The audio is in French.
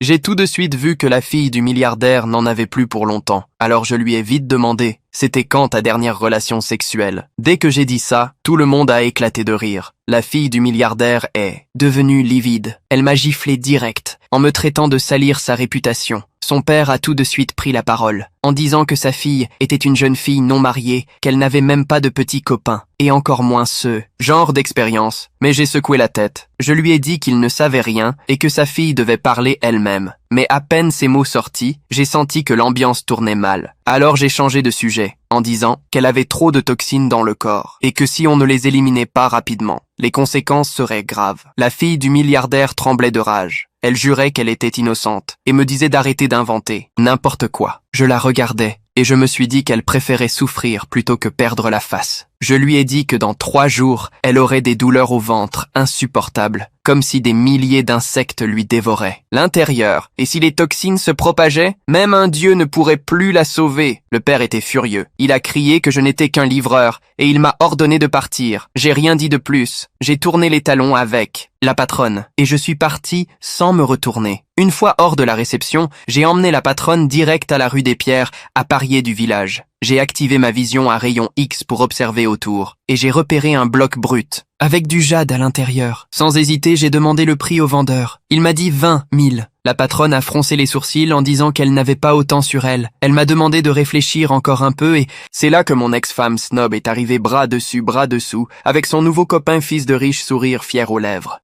J'ai tout de suite vu que la fille du milliardaire n'en avait plus pour longtemps, alors je lui ai vite demandé « C'était quand ta dernière relation sexuelle ?» Dès que j'ai dit ça, tout le monde a éclaté de rire. La fille du milliardaire est devenue livide. Elle m'a giflé direct, en me traitant de salir sa réputation. Son père a tout de suite pris la parole, en disant que sa fille était une jeune fille non mariée, qu'elle n'avait même pas de petits copains, et encore moins ce genre d'expérience. Mais j'ai secoué la tête. Je lui ai dit qu'il ne savait rien et que sa fille devait parler elle-même. Mais à peine ces mots sortis, j'ai senti que l'ambiance tournait mal. Alors j'ai changé de sujet, en disant qu'elle avait trop de toxines dans le corps, et que si on ne les éliminait pas rapidement, les conséquences seraient graves. La fille du milliardaire tremblait de rage. Elle jurait qu'elle était innocente, et me disait d'arrêter d'inventer n'importe quoi. Je la regardais, et je me suis dit qu'elle préférait souffrir plutôt que perdre la face. Je lui ai dit que dans 3 jours, elle aurait des douleurs au ventre insupportables, comme si des milliers d'insectes lui dévoraient l'intérieur. Et si les toxines se propageaient, même un dieu ne pourrait plus la sauver. Le père était furieux. Il a crié que je n'étais qu'un livreur, et il m'a ordonné de partir. J'ai rien dit de plus. J'ai tourné les talons avec la patronne, et je suis parti sans me retourner. Une fois hors de la réception, j'ai emmené la patronne direct à la rue des Pierres, à parier du village. J'ai activé ma vision à rayon X pour observer autour, et j'ai repéré un bloc brut, avec du jade à l'intérieur. Sans hésiter, j'ai demandé le prix au vendeur. Il m'a dit 20 000. La patronne a froncé les sourcils en disant qu'elle n'avait pas autant sur elle. Elle m'a demandé de réfléchir encore un peu et c'est là que mon ex-femme snob est arrivée bras dessus, bras dessous, avec son nouveau copain fils de riche sourire fier aux lèvres.